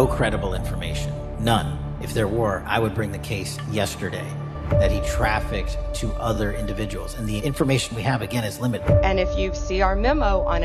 no credible information. None. If there were, I would bring the case yesterday that he trafficked to other individuals. And the information we have, again, is limited. And if you see our memo on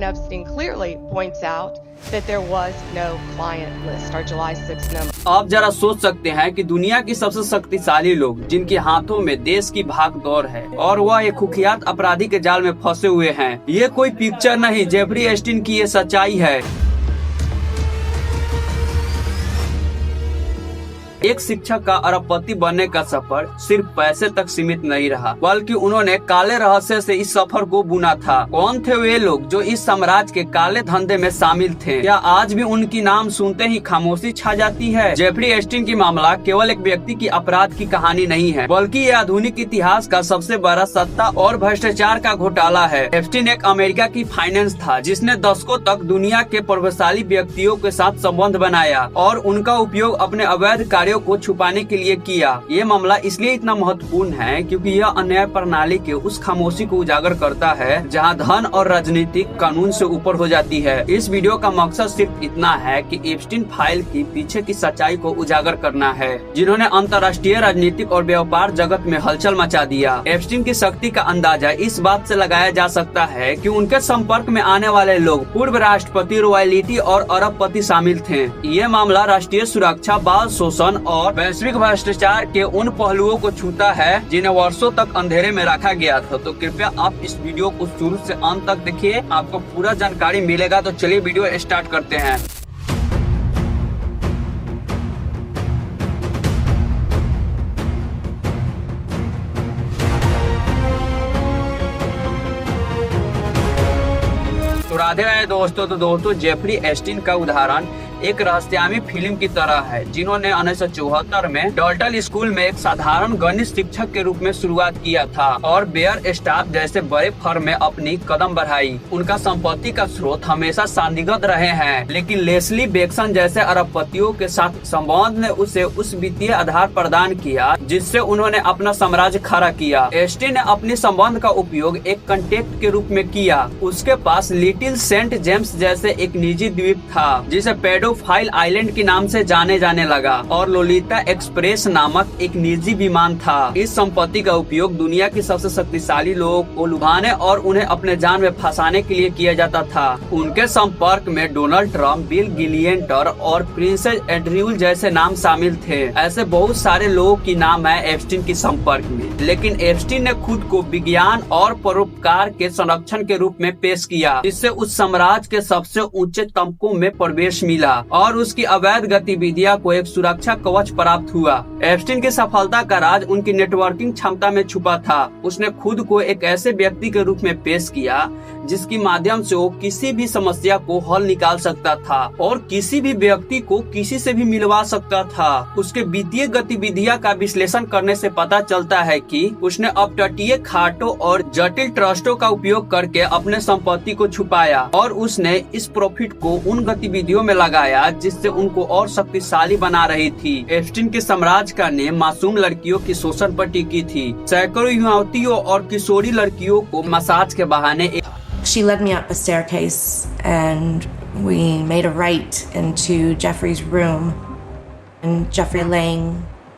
Epstein clearly points out that there was no client list, our July 6th memo. आप जरा सोच सकते हैं कि दुनिया की सबसे शक्तिशाली लोग जिनके हाथों में देश की भाग दौड़ है और वह एक कुख्यात अपराधी के जाल में फंसे हुए हैं, ये कोई पिक्चर नहीं, जेफरी एस्टिन की ये सच्चाई है। एक शिक्षक का अरबपति बनने का सफर सिर्फ पैसे तक सीमित नहीं रहा, बल्कि उन्होंने काले रहस्य से इस सफर को बुना था। कौन थे वे लोग जो इस साम्राज्य के काले धंधे में शामिल थे? क्या आज भी उनकी नाम सुनते ही खामोशी छा जाती है? जेफरी एस्टिन की मामला केवल एक व्यक्ति की अपराध की कहानी नहीं है, बल्कि ये आधुनिक इतिहास का सबसे बड़ा सत्ता और भ्रष्टाचार का घोटाला है। एस्टिन एक अमेरिका की फाइनेंस था जिसने दशकों तक दुनिया के प्रभावशाली व्यक्तियों के साथ संबंध बनाया और उनका उपयोग अपने अवैध कार्यों को छुपाने के लिए किया। ये मामला इसलिए इतना महत्वपूर्ण है क्योंकि यह अन्याय प्रणाली के उस खामोशी को उजागर करता है जहां धन और राजनीतिक कानून से ऊपर हो जाती है। इस वीडियो का मकसद सिर्फ इतना है कि एप्स्टीन फाइल की पीछे की सच्चाई को उजागर करना है, जिन्होंने अंतर्राष्ट्रीय राजनीतिक और व्यापार जगत में हलचल मचा दिया। एप्स्टीन की शक्ति का अंदाजा इस बात से लगाया जा सकता है कि उनके संपर्क में आने वाले लोग पूर्व राष्ट्रपति, रॉयलिटी और अरबपति शामिल थे। ये मामला राष्ट्रीय सुरक्षा, बाल शोषण और वैश्विक भ्रष्टाचार के उन पहलुओं को छूता है जिन्हें वर्षों तक अंधेरे में रखा गया था। तो कृपया आप इस वीडियो को शुरू से अंत तक देखिए, आपको पूरा जानकारी मिलेगा। तो चलिए वीडियो स्टार्ट करते हैं। तो राधे राधे दोस्तों। तो दोस्तों, जेफरी एस्टिन का उदाहरण एक रहस्यामी फिल्म की तरह है, जिन्होंने 1974 में डॉल्टन स्कूल में एक साधारण गणित शिक्षक के रूप में शुरुआत किया था और बेयर स्टाफ जैसे बड़े फर्म में अपनी कदम बढ़ाई। उनका संपत्ति का स्रोत हमेशा संदिग्ध रहे हैं, लेकिन लेस्ली बेक्सन जैसे अरबपतियों के साथ संबंध ने उसे उस वित्तीय आधार प्रदान किया जिससे उन्होंने अपना साम्राज्य खड़ा किया। एस्टिन ने अपनी संबंध का उपयोग एक कंटेक्ट के रूप में किया। उसके पास लिटिल सेंट जेम्स जैसे एक निजी द्वीप था जिसे पेडोफाइल आइलैंड के नाम से जाने जाने लगा और लोलिता एक्सप्रेस नामक एक निजी विमान था। इस संपत्ति का उपयोग दुनिया की सबसे शक्तिशाली लोगों को लुभाने और उन्हें अपने जान में फंसाने के लिए किया जाता था। उनके संपर्क में डोनाल्ड ट्रंप, बिल गिलियंटर और प्रिंसेस एंड्रयूल जैसे नाम शामिल थे। ऐसे बहुत सारे लोगों की नाम है एप्स्टीन के संपर्क में, लेकिन एप्स्टीन ने खुद को विज्ञान और परोपकार के संरक्षण के रूप में पेश किया, जिससे उस साम्राज्य के सबसे ऊंचे तबकों में प्रवेश मिला और उसकी अवैध गतिविधियां को एक सुरक्षा कवच प्राप्त हुआ। एप्स्टीन की सफलता का राज उनकी नेटवर्किंग क्षमता में छुपा था। उसने खुद को एक ऐसे व्यक्ति के रूप में पेश किया जिसके माध्यम से वो किसी भी समस्या को हल निकाल सकता था और किसी भी व्यक्ति को किसी से भी मिलवा सकता था। उसके वित्तीय गतिविधियां का विश्लेषण करने से पता चलता है कि उसने अपतटीय खातों और जटिल ट्रस्टों का उपयोग करके अपने संपत्ति को छुपाया और उसने इस प्रॉफिट को उन गतिविधियों में लगाया जिससे उनको और शक्तिशाली बना रही थी। एप्स्टीन के साम्राज्य का नेम मासूम लड़कियों की शोषण पर टिकी थी। सैकड़ों युवतियों और किशोरी लड़कियों को मसाज के बहाने She led me up a staircase and we made a right into Jeffrey's room and Jeffrey laying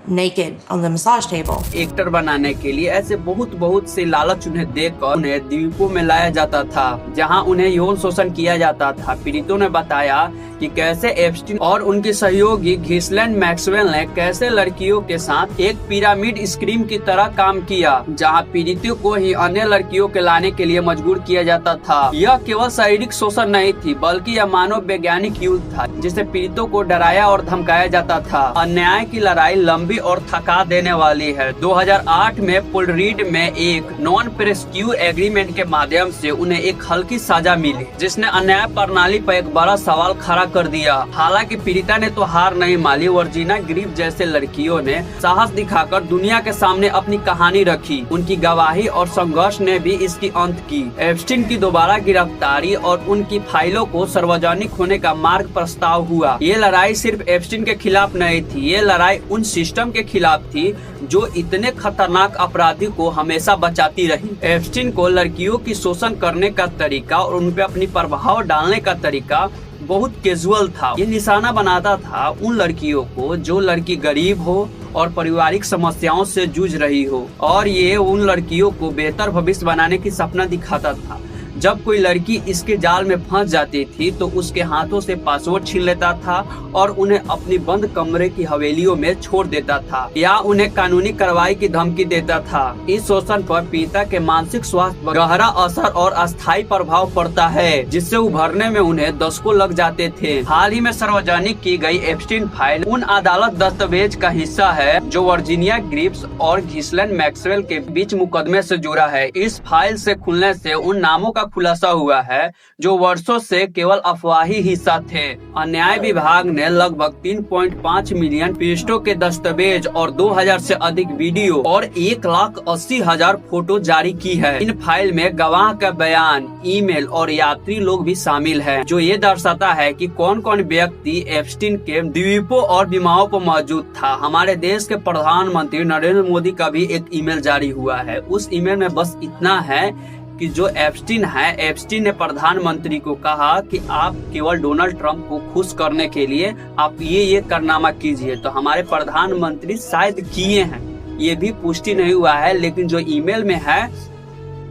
naked on the massage table. Actor बनाने के लिए ऐसे बहुत से लालच उन्हें देकर उन्हें द्वीपों में लाया जाता था जहां उन्हें यौन शोषण किया जाता था। पीड़ितों ने बताया कि कैसे एप्स्टीन और उनके सहयोगी घिसलैंड मैक्सवेल ने कैसे लड़कियों के साथ एक पिरामिड स्कीम की तरह काम किया, जहां पीड़ितों को ही अन्य लड़कियों के लाने के लिए मजबूर किया जाता था। यह केवल शारीरिक शोषण नहीं थी, बल्कि यह मानव वैज्ञानिक युद्ध था जिसे पीड़ितों को डराया और धमकाया जाता था। अन्याय की लड़ाई लंबी और थका देने वाली है। 2008 में पोल रीड में एक नॉन प्रेस्क्यू एग्रीमेंट के माध्यम से उन्हें एक हल्की सजा मिली, जिसने अन्याय प्रणाली पर एक बड़ा सवाल खड़ा कर दिया। हालांकि पीड़िता ने तो हार नहीं मानी। वर्जीना ग्रीफ जैसे लड़कियों ने साहस दिखाकर दुनिया के सामने अपनी कहानी रखी। उनकी गवाही और संघर्ष ने भी इसकी अंत की। एप्स्टीन की दोबारा गिरफ्तारी और उनकी फाइलों को सार्वजनिक होने का मार्ग प्रस्ताव हुआ। ये लड़ाई सिर्फ एप्स्टीन के खिलाफ नहीं थी, ये लड़ाई उन सिस्टम के खिलाफ थी जो इतने खतरनाक अपराधी को हमेशा बचाती रही। एप्स्टीन को लड़कियों की शोषण करने का तरीका और उन पे अपनी प्रभाव डालने का तरीका बहुत कैजुअल था। ये निशाना बनाता था उन लड़कियों को जो लड़की गरीब हो और पारिवारिक समस्याओं से जूझ रही हो, और ये उन लड़कियों को बेहतर भविष्य बनाने की सपना दिखाता था। जब कोई लड़की इसके जाल में फंस जाती थी तो उसके हाथों से पासवर्ड छीन लेता था और उन्हें अपनी बंद कमरे की हवेलियों में छोड़ देता था या उन्हें कानूनी कार्रवाई की धमकी देता था। इस शोषण पर पीड़िता के मानसिक स्वास्थ्य पर गहरा असर और अस्थायी प्रभाव पड़ता है, जिससे उभरने में उन्हें दशकों लग जाते थे। हाल ही में सार्वजनिक की गई एप्स्टीन फाइल उन अदालत दस्तावेज का हिस्सा है जो वर्जीनिया ग्रिप्स और घिस्लैंड मैक्सवेल के बीच मुकदमे से जुड़ा है। इस फाइल से खुलने से उन नामों का खुलासा हुआ है जो वर्षों से केवल अफवाही हिस्सा थे। न्याय विभाग ने लगभग 3.5 मिलियन पृष्ठों के दस्तावेज और 2000 से अधिक वीडियो और 1,80,000 फोटो जारी की है। इन फाइल में गवाह का बयान, ईमेल और यात्री लोग भी शामिल हैं, जो ये दर्शाता है कि कौन कौन व्यक्ति एप्स्टीन के द्वीपों और विमाओं पर मौजूद था। हमारे देश के प्रधानमंत्री नरेंद्र मोदी का भी एक ईमेल जारी हुआ है। उस ईमेल में बस इतना है कि जो एप्स्टीन है, एप्स्टीन ने प्रधानमंत्री को कहा कि आप केवल डोनाल्ड ट्रंप को खुश करने के लिए आप ये कारनामा कीजिए। तो हमारे प्रधानमंत्री शायद किए हैं, ये भी पुष्टि नहीं हुआ है, लेकिन जो ईमेल में है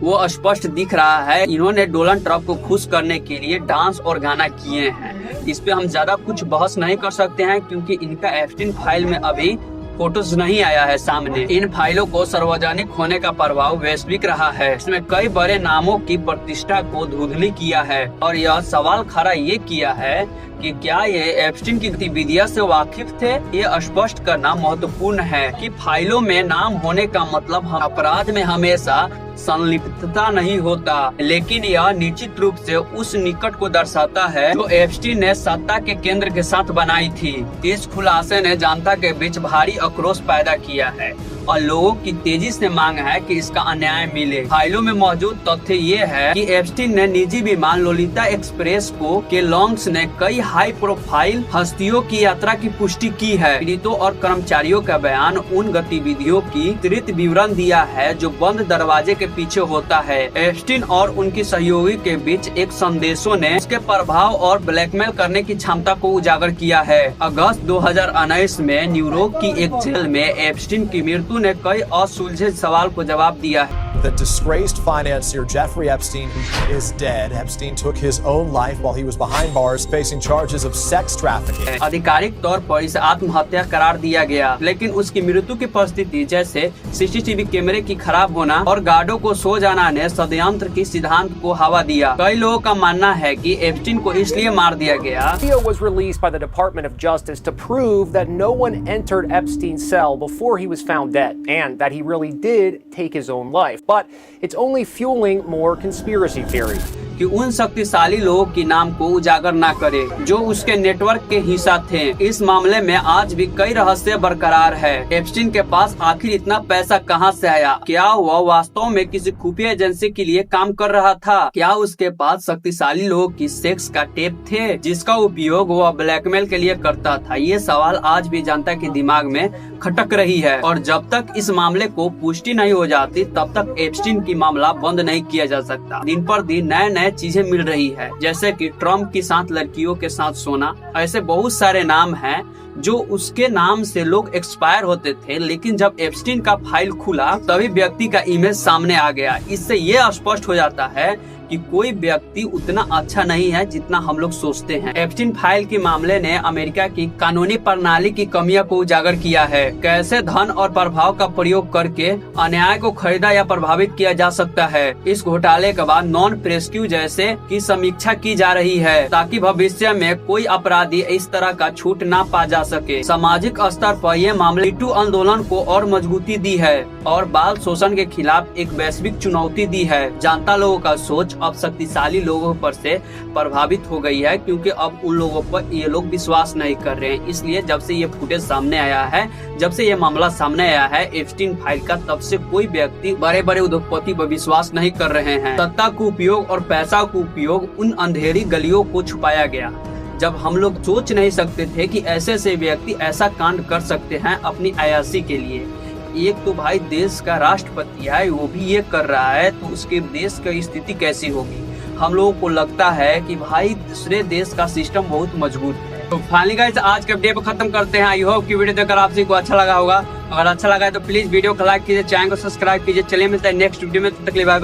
वो स्पष्ट दिख रहा है इन्होंने डोनाल्ड ट्रंप को खुश करने के लिए डांस और गाना किए हैं। इस पे हम ज्यादा कुछ बहस नहीं कर सकते हैं क्योंकि इनका एप्स्टीन फाइल में अभी फोटोज नहीं आया है सामने। इन फाइलों को सार्वजनिक होने का प्रभाव वैश्विक रहा है। इसमें कई बड़े नामों की प्रतिष्ठा को धुंधली किया है और यह सवाल खड़ा ये किया है कि क्या ये एप्स्टीन की गतिविधियों से वाकिफ थे। ये स्पष्ट करना महत्वपूर्ण है कि फाइलों में नाम होने का मतलब अपराध में हमेशा संलिप्तता नहीं होता, लेकिन यह निश्चित रूप से उस निकट को दर्शाता है जो एप्स्टीन ने सत्ता के केंद्र के साथ बनाई थी। इस खुलासे ने जनता के बीच भारी आक्रोश पैदा किया है और लोगों की तेजी से मांग है कि इसका अन्याय मिले। फाइलों में मौजूद तथ्य ये है कि एप्स्टीन ने निजी विमान लोलिता एक्सप्रेस को के लॉन्ग्स ने कई हाई प्रोफाइल हस्तियों की यात्रा की पुष्टि की है। पीड़ितों और कर्मचारियों का बयान उन गतिविधियों की त्वरित विवरण दिया है जो बंद दरवाजे के पीछे होता है। एप्स्टीन और उनकी सहयोगी के बीच एक संदेशों ने उसके प्रभाव और ब्लैकमेल करने की क्षमता को उजागर किया है। अगस्त 2019 में न्यूयॉर्क की एक जेल में एप्स्टीन की मृत्यु ने कई असुलझे सवाल को जवाब दिया है। The disgraced financier Jeffrey Epstein is dead. Epstein took his own life while he was behind bars facing charges of sex trafficking. आधिकारिक तौर पर इसे आत्महत्या करार दिया गया, लेकिन उसकी मृत्यु की परिस्थिति जैसे सीसीटीवी कैमरे की खराब होना और गार्डों को सो जाना ने षड्यंत्र की सिद्धांत को हवा दिया। कई लोगों का मानना है कि एप्स्टीन को इसलिए मार दिया गया। Video was released by the Department of Justice to prove that no one entered Epstein's cell before he was found dead, and that he really did take his own life. But it's only fueling more conspiracy theories. कि उन शक्तिशाली लोगों के नाम को उजागर ना करे जो उसके नेटवर्क के हिस्सा थे। इस मामले में आज भी कई रहस्य बरकरार है। एप्स्टीन के पास आखिर इतना पैसा कहां से आया? क्या वह वास्तव में किसी खुफिया एजेंसी के लिए काम कर रहा था? क्या उसके पास शक्तिशाली लोगों की सेक्स का टेप थे जिसका उपयोग वह ब्लैकमेल के लिए करता था? ये सवाल आज भी जनता के दिमाग में खटक रही है और जब तक इस मामले को पुष्टि नहीं हो जाती तब तक एप्स्टीन की मामला बंद नहीं किया जा सकता। दिन पर दिन नए चीजें मिल रही है, जैसे कि ट्रम्प की 7 लड़कियों के साथ सोना। ऐसे बहुत सारे नाम हैं जो उसके नाम से लोग एक्सपायर होते थे, लेकिन जब एप्स्टीन का फाइल खुला तभी व्यक्ति का इमेज सामने आ गया। इससे ये स्पष्ट हो जाता है कि कोई व्यक्ति उतना अच्छा नहीं है जितना हम लोग सोचते हैं। एप्स्टीन फाइल के मामले ने अमेरिका की कानूनी प्रणाली की कमियों को उजागर किया है। कैसे धन और प्रभाव का प्रयोग करके अन्याय को खरीदा या प्रभावित किया जा सकता है। इस घोटाले के बाद नॉन प्रेस्क्यू जैसे की समीक्षा की जा रही है ताकि भविष्य में कोई अपराधी इस तरह का छूट ना पा जा सके। सामाजिक स्तर पर यह मामले टू आंदोलन को और मजबूती दी है और बाल शोषण के खिलाफ एक वैश्विक चुनौती दी है। जनता लोगों का सोच अब शक्तिशाली लोगों पर से प्रभावित हो गई है क्योंकि अब उन लोगों पर ये लोग विश्वास नहीं कर रहे हैं। इसलिए जब से ये फुटेज सामने आया है, जब से ये मामला सामने आया है एप्स्टीन फाइल का, तब से कोई व्यक्ति बड़े बड़े उद्योगपति पर विश्वास नहीं कर रहे हैं। सत्ता का उपयोग और पैसा का उपयोग उन अंधेरी गलियों को छुपाया गया जब हम लोग सोच नहीं सकते थे कि ऐसे व्यक्ति ऐसा कांड कर सकते हैं अपनी अयाशी के लिए। एक तो भाई देश का राष्ट्रपति है, वो भी ये कर रहा है तो उसके देश की स्थिति कैसी होगी। हम लोगों को लगता है कि भाई दूसरे देश का सिस्टम बहुत मजबूत है। तो फाइनली गाइस आज के वीडियो को खत्म करते हैं। आई होप कि वीडियो देखकर आप सभी को अच्छा लगा होगा। अगर अच्छा लगा है तो प्लीज वीडियो को लाइक कीजिए, चैनल को सब्सक्राइब कीजिए। चलिए मिलते हैं नेक्स्ट वीडियो में, तब तक के लिए बाय बाय।